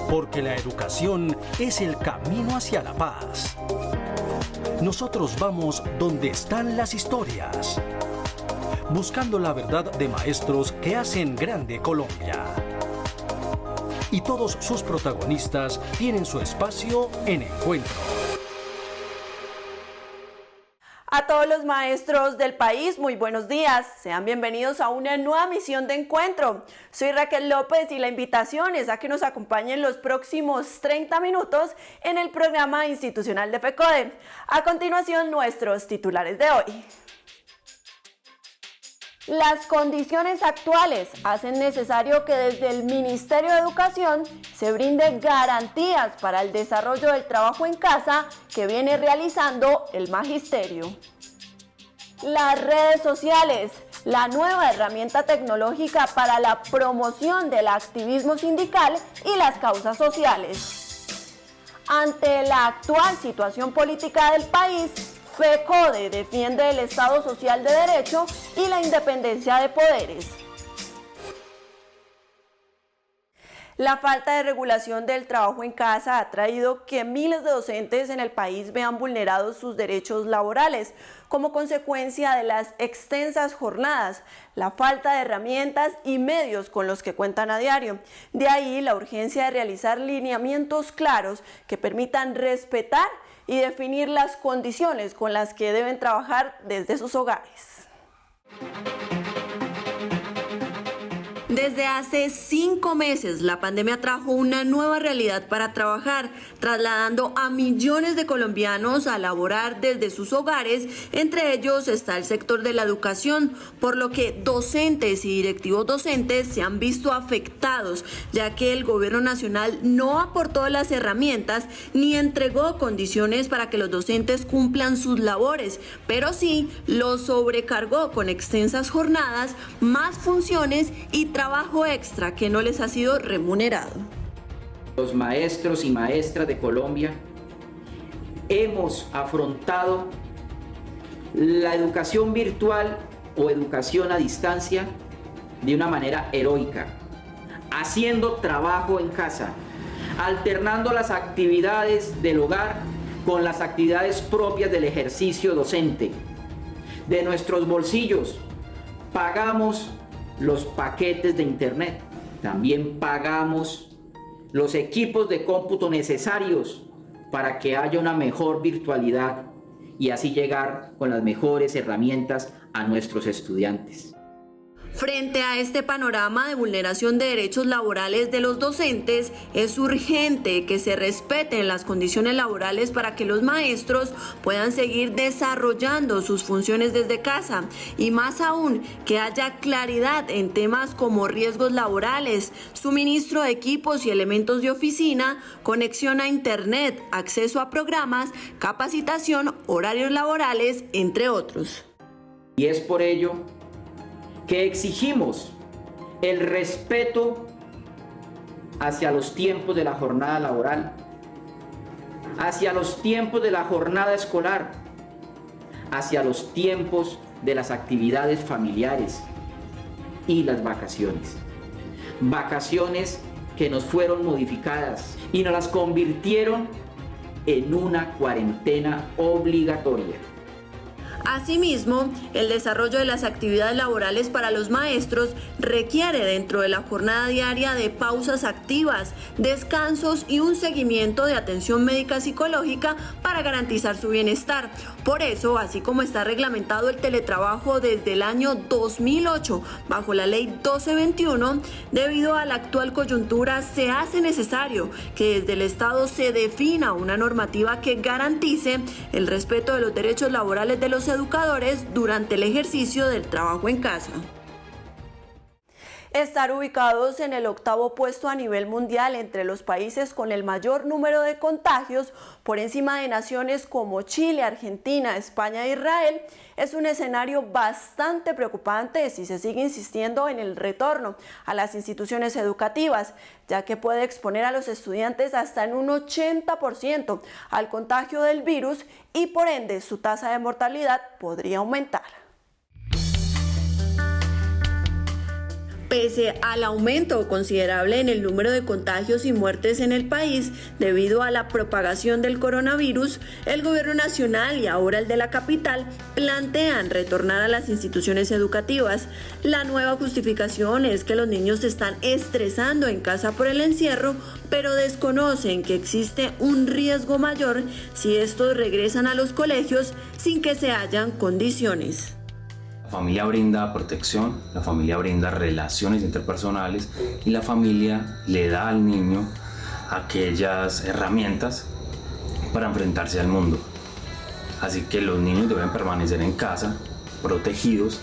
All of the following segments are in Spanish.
porque la educación es el camino hacia la paz. Nosotros vamos donde están las historias, buscando la verdad de maestros que hacen grande Colombia. Y todos sus protagonistas tienen su espacio en Encuentro. A todos los maestros del país, muy buenos días. Sean bienvenidos a una nueva misión de Encuentro. Soy Raquel López y la invitación es a que nos acompañen los próximos 30 minutos en el programa institucional de FECODE. A continuación, nuestros titulares de hoy. Las condiciones actuales hacen necesario que desde el Ministerio de Educación se brinden garantías para el desarrollo del trabajo en casa que viene realizando el Magisterio. Las redes sociales, la nueva herramienta tecnológica para la promoción del activismo sindical y las causas sociales. Ante la actual situación política del país, FECODE defiende el Estado Social de Derecho y la independencia de poderes. La falta de regulación del trabajo en casa ha traído que miles de docentes en el país vean vulnerados sus derechos laborales como consecuencia de las extensas jornadas, la falta de herramientas y medios con los que cuentan a diario. De ahí la urgencia de realizar lineamientos claros que permitan respetar y definir las condiciones con las que deben trabajar desde sus hogares. Desde hace 5 meses, la pandemia trajo una nueva realidad para trabajar, trasladando a millones de colombianos a laborar desde sus hogares. Entre ellos está el sector de la educación, por lo que docentes y directivos docentes se han visto afectados, ya que el gobierno nacional no aportó las herramientas ni entregó condiciones para que los docentes cumplan sus labores, pero sí los sobrecargó con extensas jornadas, más funciones y trabajo extra que no les ha sido remunerado. Los maestros y maestras de Colombia hemos afrontado la educación virtual o educación a distancia de una manera heroica, haciendo trabajo en casa, alternando las actividades del hogar con las actividades propias del ejercicio docente. De nuestros bolsillos pagamos los paquetes de internet, también pagamos los equipos de cómputo necesarios para que haya una mejor virtualidad y así llegar con las mejores herramientas a nuestros estudiantes. Frente a este panorama de vulneración de derechos laborales de los docentes, es urgente que se respeten las condiciones laborales para que los maestros puedan seguir desarrollando sus funciones desde casa y más aún que haya claridad en temas como riesgos laborales, suministro de equipos y elementos de oficina, conexión a internet, acceso a programas, capacitación, horarios laborales, entre otros. Y es por ello que exigimos el respeto hacia los tiempos de la jornada laboral, hacia los tiempos de la jornada escolar, hacia los tiempos de las actividades familiares y las vacaciones. Vacaciones que nos fueron modificadas y nos las convirtieron en una cuarentena obligatoria. Asimismo, el desarrollo de las actividades laborales para los maestros requiere dentro de la jornada diaria de pausas activas, descansos y un seguimiento de atención médica psicológica para garantizar su bienestar. Por eso, así como está reglamentado el teletrabajo desde el año 2008 bajo la ley 1221, debido a la actual coyuntura se hace necesario que desde el Estado se defina una normativa que garantice el respeto de los derechos laborales de los educadores durante el ejercicio del trabajo en casa. Estar ubicados en el 8º puesto a nivel mundial entre los países con el mayor número de contagios, por encima de naciones como Chile, Argentina, España e Israel, es un escenario bastante preocupante si se sigue insistiendo en el retorno a las instituciones educativas, ya que puede exponer a los estudiantes hasta en un 80% al contagio del virus y por ende su tasa de mortalidad podría aumentar. Pese al aumento considerable en el número de contagios y muertes en el país debido a la propagación del coronavirus, el gobierno nacional y ahora el de la capital plantean retornar a las instituciones educativas. La nueva justificación es que los niños se están estresando en casa por el encierro, pero desconocen que existe un riesgo mayor si estos regresan a los colegios sin que se hayan condiciones. La familia brinda protección, la familia brinda relaciones interpersonales y la familia le da al niño aquellas herramientas para enfrentarse al mundo. Así que los niños deben permanecer en casa, protegidos,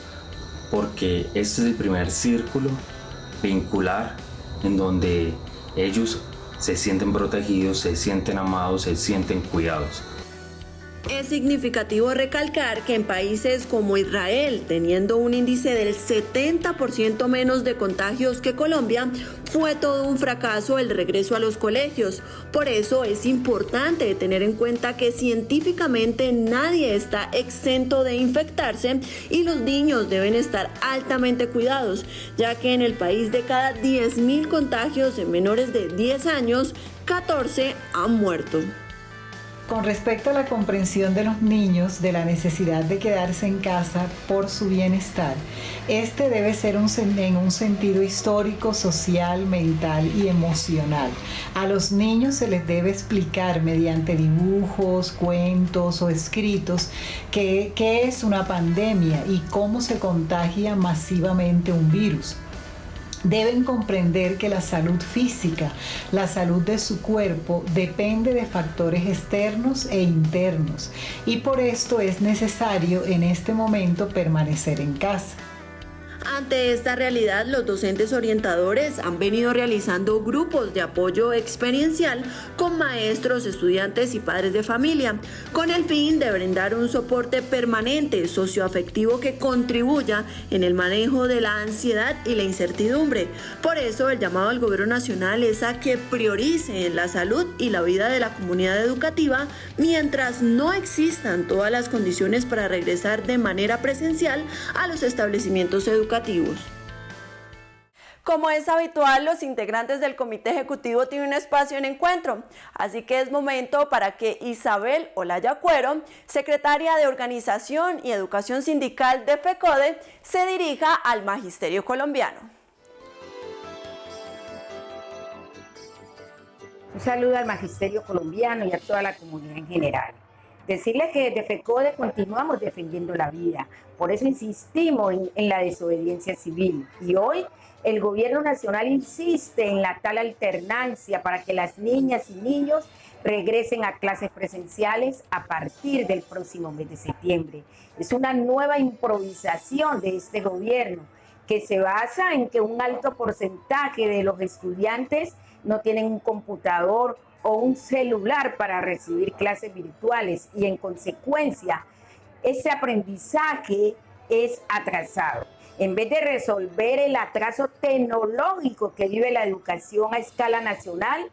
porque este es el primer círculo vincular en donde ellos se sienten protegidos, se sienten amados, se sienten cuidados. Es significativo recalcar que en países como Israel, teniendo un índice del 70% menos de contagios que Colombia, fue todo un fracaso el regreso a los colegios. Por eso es importante tener en cuenta que científicamente nadie está exento de infectarse y los niños deben estar altamente cuidados, ya que en el país de cada 10.000 contagios en menores de 10 años, 14 han muerto. Con respecto a la comprensión de los niños de la necesidad de quedarse en casa por su bienestar, este debe ser en un sentido histórico, social, mental y emocional. A los niños se les debe explicar mediante dibujos, cuentos o escritos qué es una pandemia y cómo se contagia masivamente un virus. Deben comprender que la salud física, la salud de su cuerpo, depende de factores externos e internos y por esto es necesario en este momento permanecer en casa. Ante esta realidad, los docentes orientadores han venido realizando grupos de apoyo experiencial con maestros, estudiantes y padres de familia, con el fin de brindar un soporte permanente socioafectivo que contribuya en el manejo de la ansiedad y la incertidumbre. Por eso, el llamado al gobierno nacional es a que priorice la salud y la vida de la comunidad educativa mientras no existan todas las condiciones para regresar de manera presencial a los establecimientos educativos. Como es habitual, los integrantes del Comité Ejecutivo tienen un espacio en encuentro, así que es momento para que Isabel Olaya Cuero, secretaria de Organización y Educación Sindical de FECODE, se dirija al Magisterio colombiano. Un saludo al Magisterio colombiano y a toda la comunidad en general. Decirles que desde FECODE continuamos defendiendo la vida, por eso insistimos en la desobediencia civil y hoy el gobierno nacional insiste en la tal alternancia para que las niñas y niños regresen a clases presenciales a partir del próximo mes de septiembre. Es una nueva improvisación de este gobierno que se basa en que un alto porcentaje de los estudiantes no tienen un computador o un celular para recibir clases virtuales y en consecuencia ese aprendizaje es atrasado. En vez de resolver el atraso tecnológico que vive la educación a escala nacional,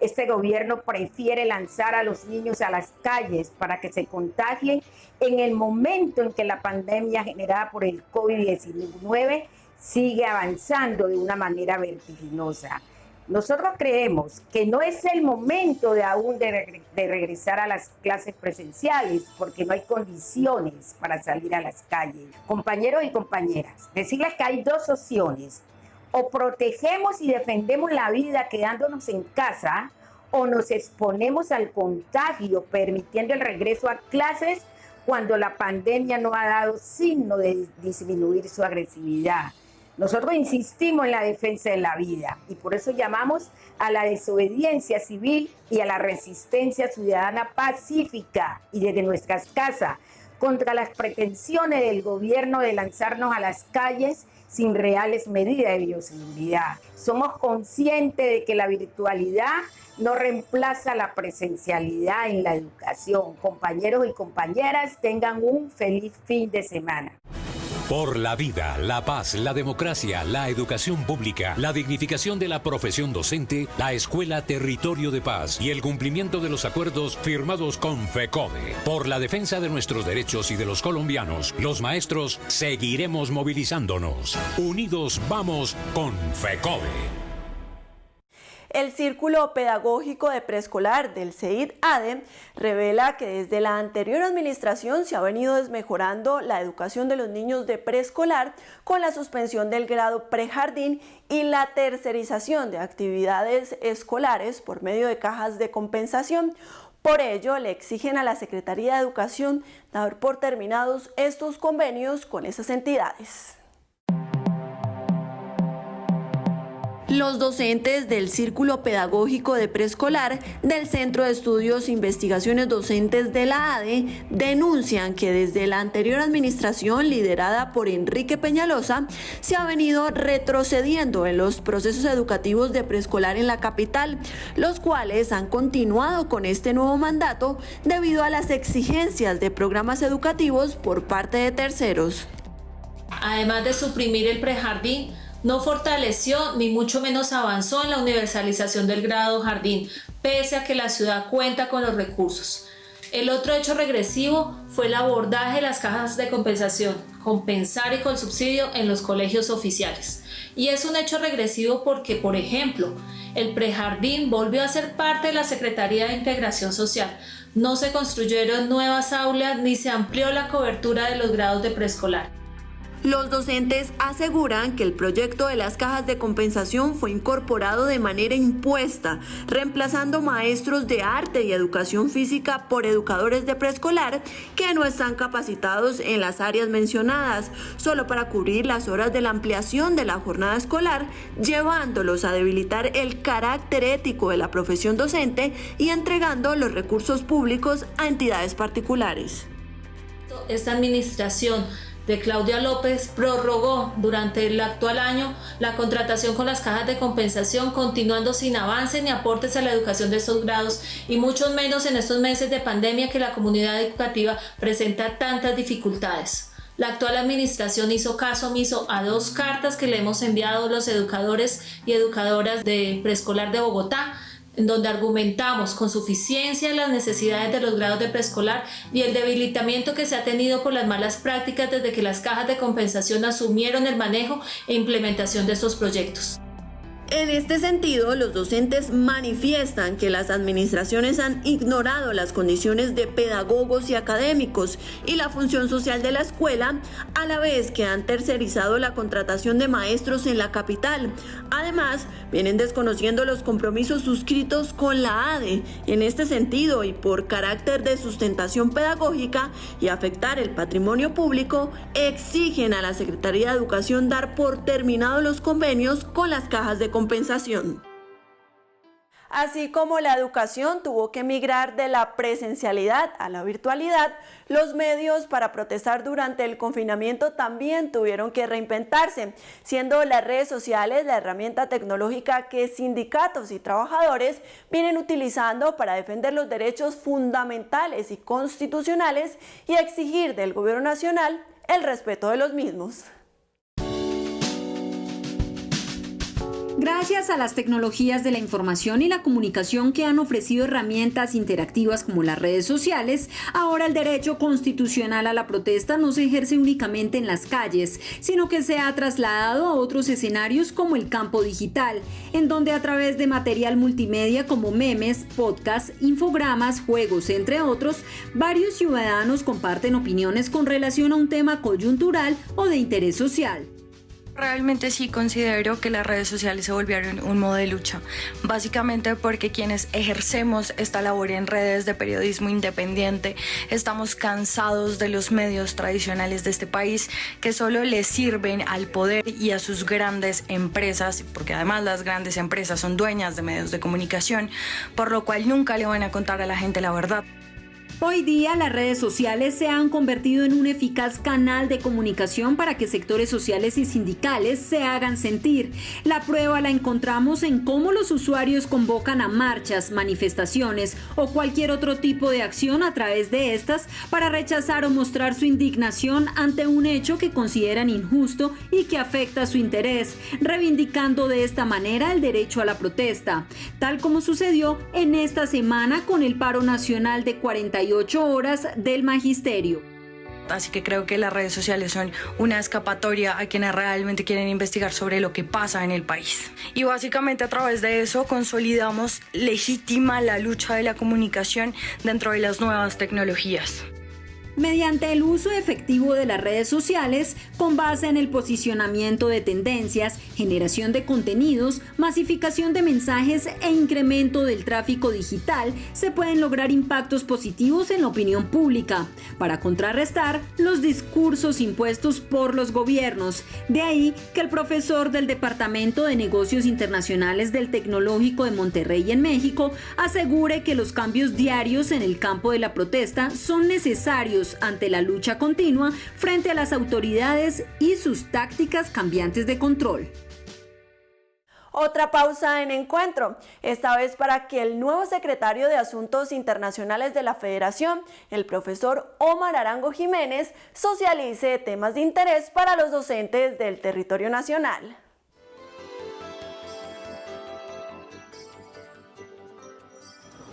este gobierno prefiere lanzar a los niños a las calles para que se contagien en el momento en que la pandemia generada por el COVID-19 sigue avanzando de una manera vertiginosa. Nosotros creemos que no es el momento de regresar a las clases presenciales porque no hay condiciones para salir a las calles. Compañeros y compañeras, decirles que hay dos opciones. O protegemos y defendemos la vida quedándonos en casa o nos exponemos al contagio permitiendo el regreso a clases cuando la pandemia no ha dado signo de disminuir su agresividad. Nosotros insistimos en la defensa de la vida y por eso llamamos a la desobediencia civil y a la resistencia ciudadana pacífica y desde nuestras casas contra las pretensiones del gobierno de lanzarnos a las calles sin reales medidas de bioseguridad. Somos conscientes de que la virtualidad no reemplaza la presencialidad en la educación. Compañeros y compañeras, tengan un feliz fin de semana. Por la vida, la paz, la democracia, la educación pública, la dignificación de la profesión docente, la Escuela Territorio de Paz y el cumplimiento de los acuerdos firmados con FECODE. Por la defensa de nuestros derechos y de los colombianos, los maestros seguiremos movilizándonos. Unidos vamos con FECODE. El Círculo Pedagógico de Preescolar del CEID-ADE revela que desde la anterior administración se ha venido desmejorando la educación de los niños de preescolar con la suspensión del grado prejardín y la tercerización de actividades escolares por medio de cajas de compensación. Por ello, le exigen a la Secretaría de Educación dar por terminados estos convenios con esas entidades. Los docentes del Círculo Pedagógico de Preescolar del Centro de Estudios e Investigaciones Docentes de la ADE denuncian que desde la anterior administración liderada por Enrique Peñalosa se ha venido retrocediendo en los procesos educativos de preescolar en la capital, los cuales han continuado con este nuevo mandato debido a las exigencias de programas educativos por parte de terceros. Además de suprimir el prejardín, no fortaleció ni mucho menos avanzó en la universalización del grado jardín, pese a que la ciudad cuenta con los recursos. El otro hecho regresivo fue el abordaje de las cajas de compensación, compensar y con subsidio en los colegios oficiales. Y es un hecho regresivo porque, por ejemplo, el prejardín volvió a ser parte de la Secretaría de Integración Social. No se construyeron nuevas aulas ni se amplió la cobertura de los grados de preescolar. Los docentes aseguran que el proyecto de las cajas de compensación fue incorporado de manera impuesta, reemplazando maestros de arte y educación física por educadores de preescolar que no están capacitados en las áreas mencionadas, solo para cubrir las horas de la ampliación de la jornada escolar, llevándolos a debilitar el carácter ético de la profesión docente y entregando los recursos públicos a entidades particulares. Esta administración de Claudia López prorrogó durante el actual año la contratación con las cajas de compensación, continuando sin avance ni aportes a la educación de estos grados y mucho menos en estos meses de pandemia que la comunidad educativa presenta tantas dificultades. La actual administración hizo caso omiso a 2 cartas que le hemos enviado los educadores y educadoras de preescolar de Bogotá, en donde argumentamos con suficiencia las necesidades de los grados de preescolar y el debilitamiento que se ha tenido por las malas prácticas desde que las cajas de compensación asumieron el manejo e implementación de estos proyectos. En este sentido, los docentes manifiestan que las administraciones han ignorado las condiciones de pedagogos y académicos y la función social de la escuela, a la vez que han tercerizado la contratación de maestros en la capital. Además, vienen desconociendo los compromisos suscritos con la ADE. En este sentido, y por carácter de sustentación pedagógica y afectar el patrimonio público, exigen a la Secretaría de Educación dar por terminados los convenios con las cajas de compensación. Así como la educación tuvo que migrar de la presencialidad a la virtualidad, los medios para protestar durante el confinamiento también tuvieron que reinventarse, siendo las redes sociales la herramienta tecnológica que sindicatos y trabajadores vienen utilizando para defender los derechos fundamentales y constitucionales y exigir del gobierno nacional el respeto de los mismos. Gracias a las tecnologías de la información y la comunicación que han ofrecido herramientas interactivas como las redes sociales, ahora el derecho constitucional a la protesta no se ejerce únicamente en las calles, sino que se ha trasladado a otros escenarios como el campo digital, en donde a través de material multimedia como memes, podcasts, infogramas, juegos, entre otros, varios ciudadanos comparten opiniones con relación a un tema coyuntural o de interés social. Realmente sí considero que las redes sociales se volvieron un modo de lucha, básicamente porque quienes ejercemos esta labor en redes de periodismo independiente estamos cansados de los medios tradicionales de este país que solo le sirven al poder y a sus grandes empresas, porque además las grandes empresas son dueñas de medios de comunicación, por lo cual nunca le van a contar a la gente la verdad. Hoy día las redes sociales se han convertido en un eficaz canal de comunicación para que sectores sociales y sindicales se hagan sentir. La prueba la encontramos en cómo los usuarios convocan a marchas, manifestaciones o cualquier otro tipo de acción a través de estas para rechazar o mostrar su indignación ante un hecho que consideran injusto y que afecta su interés, reivindicando de esta manera el derecho a la protesta, tal como sucedió en esta semana con el paro nacional de 48 horas del magisterio. Así que creo que las redes sociales son una escapatoria a quienes realmente quieren investigar sobre lo que pasa en el país. Y básicamente a través de eso consolidamos legítima la lucha de la comunicación dentro de las nuevas tecnologías. Mediante el uso efectivo de las redes sociales, con base en el posicionamiento de tendencias, generación de contenidos, masificación de mensajes e incremento del tráfico digital, se pueden lograr impactos positivos en la opinión pública, para contrarrestar los discursos impuestos por los gobiernos. De ahí que el profesor del Departamento de Negocios Internacionales del Tecnológico de Monterrey en México asegure que los cambios diarios en el campo de la protesta son necesarios ante la lucha continua frente a las autoridades y sus tácticas cambiantes de control. Otra pausa en Encuentro, esta vez para que el nuevo secretario de Asuntos Internacionales de la Federación, el profesor Omar Arango Jiménez, socialice temas de interés para los docentes del territorio nacional.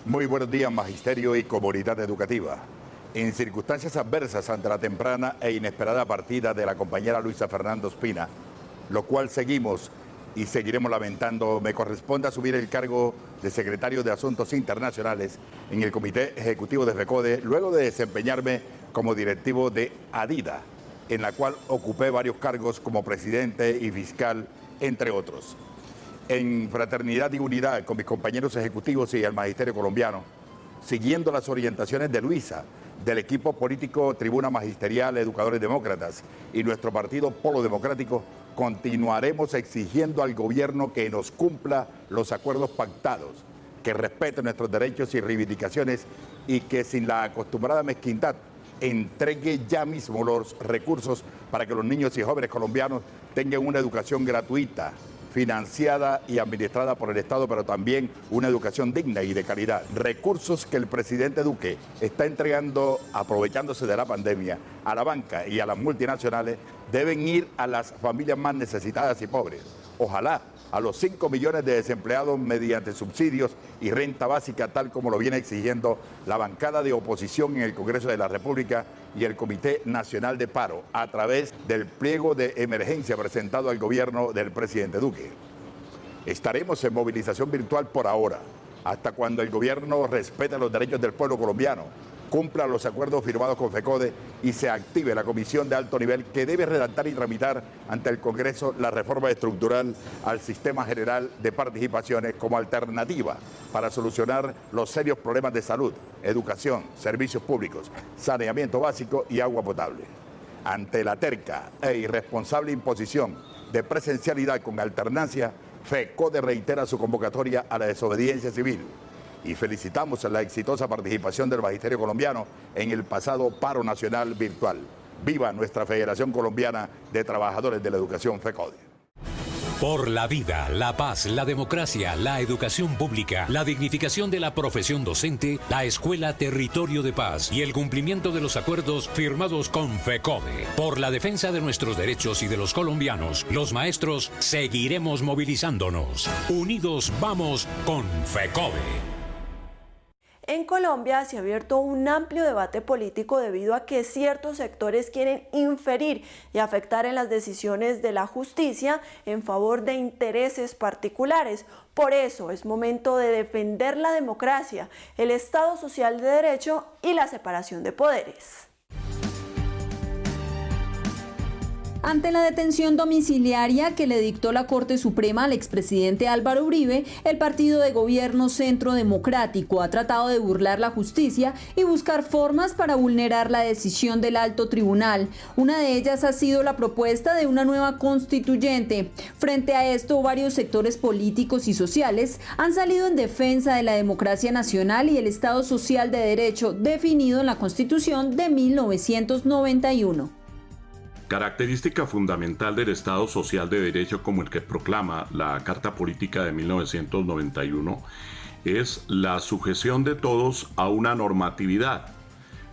Muy buenos días, magisterio y comunidad educativa. En circunstancias adversas ante la temprana e inesperada partida de la compañera Luisa Fernanda Ospina, lo cual seguimos y seguiremos lamentando, me corresponde asumir el cargo de secretario de Asuntos Internacionales en el Comité Ejecutivo de FECODE, luego de desempeñarme como directivo de ADIDA, en la cual ocupé varios cargos como presidente y fiscal, entre otros. En fraternidad y unidad con mis compañeros ejecutivos y el magisterio colombiano, siguiendo las orientaciones de Luisa, del equipo político Tribuna Magisterial Educadores Demócratas y nuestro partido Polo Democrático, continuaremos exigiendo al gobierno que nos cumpla los acuerdos pactados, que respete nuestros derechos y reivindicaciones y que sin la acostumbrada mezquindad entregue ya mismo los recursos para que los niños y jóvenes colombianos tengan una educación gratuita, financiada y administrada por el Estado, pero también una educación digna y de calidad. Recursos que el presidente Duque está entregando, aprovechándose de la pandemia, a la banca y a las multinacionales, deben ir a las familias más necesitadas y pobres. Ojalá a los 5 millones de desempleados mediante subsidios y renta básica, tal como lo viene exigiendo la bancada de oposición en el Congreso de la República y el Comité Nacional de Paro, a través del pliego de emergencia presentado al gobierno del presidente Duque. Estaremos en movilización virtual por ahora, hasta cuando el gobierno respete los derechos del pueblo colombiano, cumpla los acuerdos firmados con FECODE y se active la comisión de alto nivel que debe redactar y tramitar ante el Congreso la reforma estructural al sistema general de participaciones como alternativa para solucionar los serios problemas de salud, educación, servicios públicos, saneamiento básico y agua potable. Ante la terca e irresponsable imposición de presencialidad con alternancia, FECODE reitera su convocatoria a la desobediencia civil y felicitamos la exitosa participación del magisterio colombiano en el pasado paro nacional virtual. ¡Viva nuestra Federación Colombiana de Trabajadores de la Educación, FECODE! Por la vida, la paz, la democracia, la educación pública, la dignificación de la profesión docente, la Escuela Territorio de Paz y el cumplimiento de los acuerdos firmados con FECODE. Por la defensa de nuestros derechos y de los colombianos, los maestros seguiremos movilizándonos. Unidos vamos con FECODE. En Colombia se ha abierto un amplio debate político debido a que ciertos sectores quieren inferir y afectar en las decisiones de la justicia en favor de intereses particulares. Por eso es momento de defender la democracia, el Estado social de derecho y la separación de poderes. Ante la detención domiciliaria que le dictó la Corte Suprema al expresidente Álvaro Uribe, el partido de gobierno Centro Democrático ha tratado de burlar la justicia y buscar formas para vulnerar la decisión del alto tribunal. Una de ellas ha sido la propuesta de una nueva constituyente. Frente a esto, varios sectores políticos y sociales han salido en defensa de la democracia nacional y el Estado social de derecho definido en la Constitución de 1991. Característica fundamental del Estado social de derecho como el que proclama la Carta Política de 1991 es la sujeción de todos a una normatividad.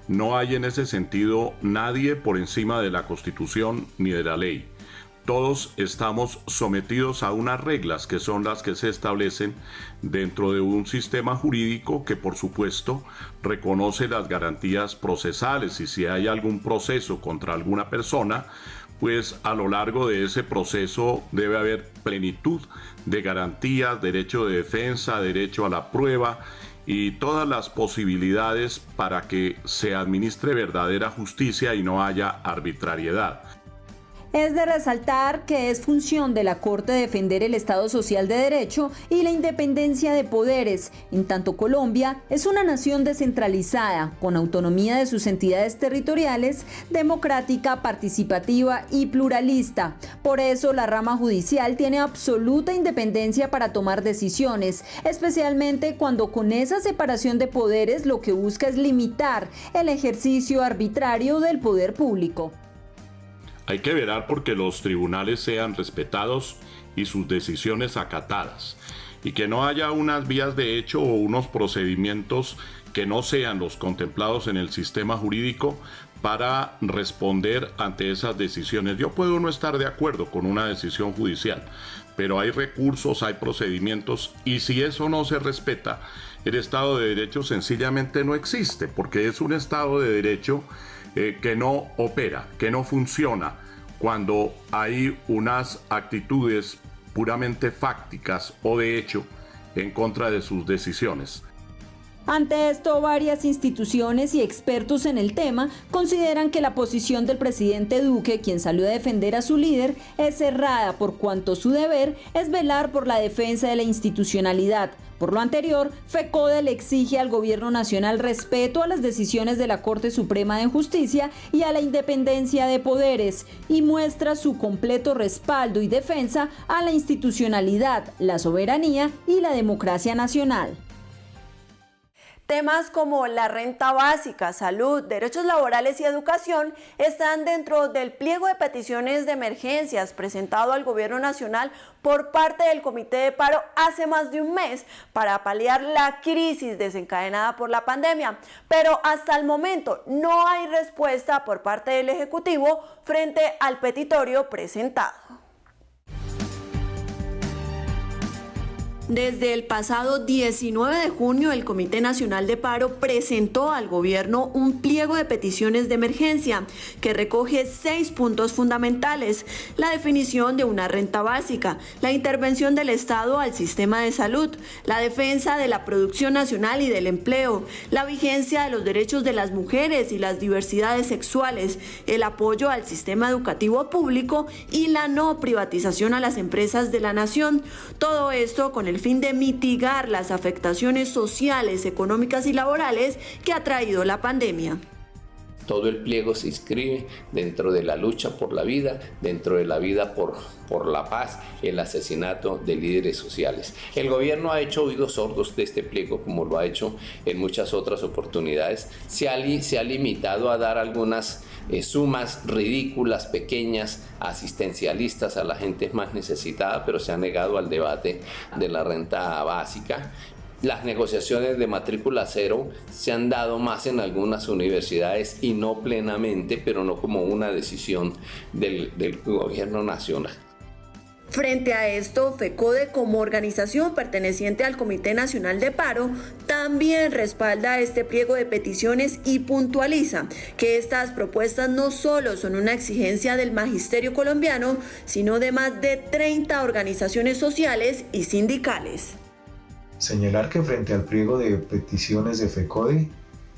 No hay en ese sentido nadie por encima de la Constitución ni de la ley. Todos estamos sometidos a unas reglas que son las que se establecen dentro de un sistema jurídico que, por supuesto, reconoce las garantías procesales, y si hay algún proceso contra alguna persona, pues a lo largo de ese proceso debe haber plenitud de garantías, derecho de defensa, derecho a la prueba y todas las posibilidades para que se administre verdadera justicia y no haya arbitrariedad. Es de resaltar que es función de la Corte defender el Estado social de derecho y la independencia de poderes. En tanto, Colombia es una nación descentralizada, con autonomía de sus entidades territoriales, democrática, participativa y pluralista. Por eso, la rama judicial tiene absoluta independencia para tomar decisiones, especialmente cuando con esa separación de poderes lo que busca es limitar el ejercicio arbitrario del poder público. Hay que velar porque los tribunales sean respetados y sus decisiones acatadas, y que no haya unas vías de hecho o unos procedimientos que no sean los contemplados en el sistema jurídico para responder ante esas decisiones. Yo puedo no estar de acuerdo con una decisión judicial, pero hay recursos, hay procedimientos, y si eso no se respeta, el Estado de Derecho sencillamente no existe, porque es un Estado de Derecho que no opera, que no funciona cuando hay unas actitudes puramente fácticas o de hecho en contra de sus decisiones. Ante esto, varias instituciones y expertos en el tema consideran que la posición del presidente Duque, quien salió a defender a su líder, es cerrada por cuanto su deber es velar por la defensa de la institucionalidad. Por lo anterior, FECODE le exige al gobierno nacional respeto a las decisiones de la Corte Suprema de Justicia y a la independencia de poderes, y muestra su completo respaldo y defensa a la institucionalidad, la soberanía y la democracia nacional. Temas como la renta básica, salud, derechos laborales y educación están dentro del pliego de peticiones de emergencias presentado al Gobierno Nacional por parte del Comité de Paro hace más de un mes para paliar la crisis desencadenada por la pandemia. Pero hasta el momento no hay respuesta por parte del Ejecutivo frente al petitorio presentado. Desde el pasado 19 de junio, el Comité Nacional de Paro presentó al gobierno un pliego de peticiones de emergencia que recoge 6 puntos fundamentales: la definición de una renta básica, la intervención del Estado al sistema de salud, la defensa de la producción nacional y del empleo, la vigencia de los derechos de las mujeres y las diversidades sexuales, el apoyo al sistema educativo público y la no privatización a las empresas de la nación. Todo esto con el fin de mitigar las afectaciones sociales, económicas y laborales que ha traído la pandemia. Todo el pliego se inscribe dentro de la lucha por la vida, dentro de la vida por la paz, el asesinato de líderes sociales. El gobierno ha hecho oídos sordos de este pliego, como lo ha hecho en muchas otras oportunidades. Se ha limitado a dar algunas sumas ridículas, pequeñas, asistencialistas a la gente más necesitada, pero se ha negado al debate de la renta básica. Las negociaciones de matrícula cero se han dado más en algunas universidades y no plenamente, pero no como una decisión del gobierno nacional. Frente a esto, FECODE, como organización perteneciente al Comité Nacional de Paro, también respalda este pliego de peticiones y puntualiza que estas propuestas no solo son una exigencia del magisterio colombiano, sino de más de 30 organizaciones sociales y sindicales. Señalar que frente al pliego de peticiones de FECODE,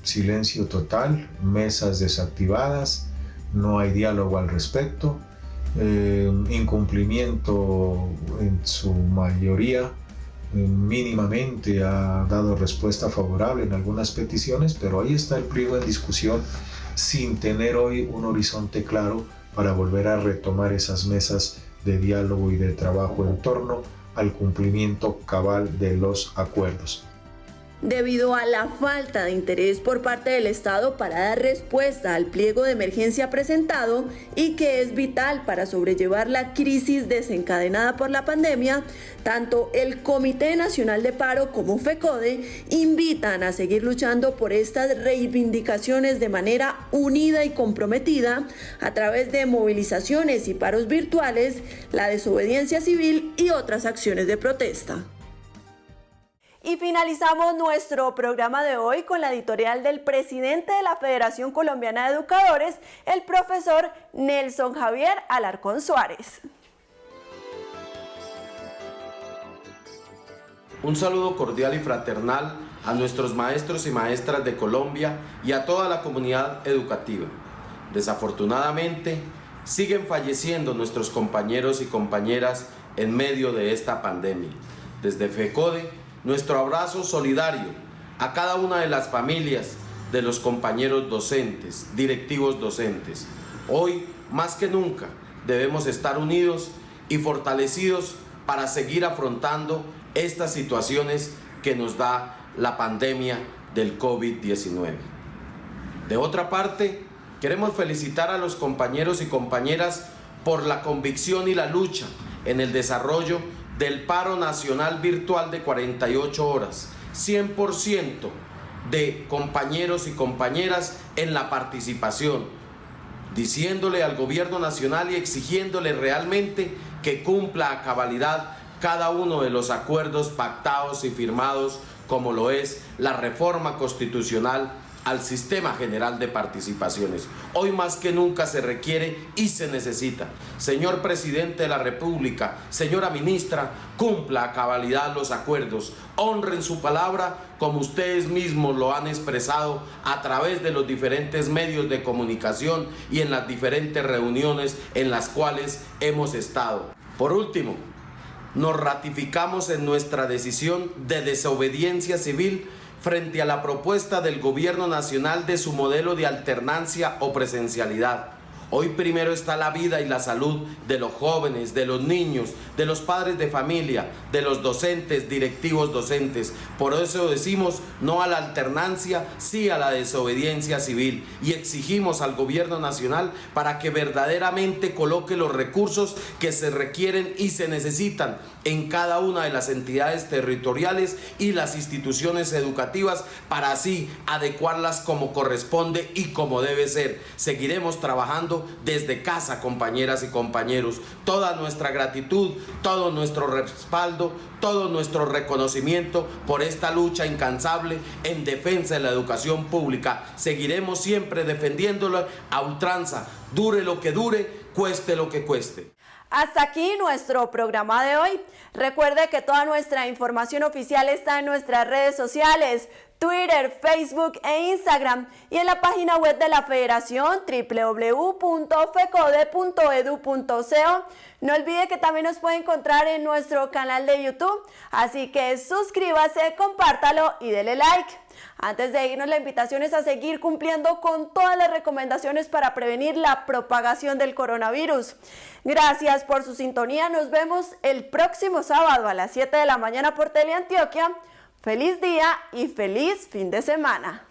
silencio total, mesas desactivadas, no hay diálogo al respecto, incumplimiento en su mayoría, mínimamente ha dado respuesta favorable en algunas peticiones, pero ahí está el pliego en discusión sin tener hoy un horizonte claro para volver a retomar esas mesas de diálogo y de trabajo en torno al cumplimiento cabal de los acuerdos. Debido a la falta de interés por parte del Estado para dar respuesta al pliego de emergencia presentado y que es vital para sobrellevar la crisis desencadenada por la pandemia, tanto el Comité Nacional de Paro como FECODE invitan a seguir luchando por estas reivindicaciones de manera unida y comprometida a través de movilizaciones y paros virtuales, la desobediencia civil y otras acciones de protesta. Y finalizamos nuestro programa de hoy con la editorial del presidente de la Federación Colombiana de Educadores, el profesor Nelson Javier Alarcón Suárez. Un saludo cordial y fraternal a nuestros maestros y maestras de Colombia y a toda la comunidad educativa. Desafortunadamente, siguen falleciendo nuestros compañeros y compañeras en medio de esta pandemia. Desde FECODE, nuestro abrazo solidario a cada una de las familias de los compañeros docentes, directivos docentes. Hoy, más que nunca, debemos estar unidos y fortalecidos para seguir afrontando estas situaciones que nos da la pandemia del COVID-19. De otra parte, queremos felicitar a los compañeros y compañeras por la convicción y la lucha en el desarrollo del paro nacional virtual de 48 horas, 100% de compañeros y compañeras en la participación, diciéndole al gobierno nacional y exigiéndole realmente que cumpla a cabalidad cada uno de los acuerdos pactados y firmados, como lo es la reforma constitucional al sistema general de participaciones. Hoy más que nunca se requiere y se necesita. Señor presidente de la República, señora ministra, cumpla a cabalidad los acuerdos, honren su palabra como ustedes mismos lo han expresado a través de los diferentes medios de comunicación y en las diferentes reuniones en las cuales hemos estado. Por último, nos ratificamos en nuestra decisión de desobediencia civil frente a la propuesta del Gobierno Nacional de su modelo de alternancia o presencialidad. Hoy primero está la vida y la salud de los jóvenes, de los niños, de los padres de familia, de los docentes, directivos docentes. Por eso decimos no a la alternancia, sí a la desobediencia civil, y exigimos al Gobierno Nacional para que verdaderamente coloque los recursos que se requieren y se necesitan en cada una de las entidades territoriales y las instituciones educativas para así adecuarlas como corresponde y como debe ser. Seguiremos trabajando desde casa, compañeras y compañeros. Toda nuestra gratitud, todo nuestro respaldo, todo nuestro reconocimiento por esta lucha incansable en defensa de la educación pública. Seguiremos siempre defendiéndola a ultranza, dure lo que dure, cueste lo que cueste. Hasta aquí nuestro programa de hoy. Recuerde que toda nuestra información oficial está en nuestras redes sociales, Twitter, Facebook e Instagram, y en la página web de la Federación www.fecode.edu.co. No olvide que también nos puede encontrar en nuestro canal de YouTube, así que suscríbase, compártalo y dele like. Antes de irnos, la invitación es a seguir cumpliendo con todas las recomendaciones para prevenir la propagación del coronavirus. Gracias por su sintonía. Nos vemos el próximo sábado a las 7 de la mañana por Teleantioquia. Feliz día y feliz fin de semana.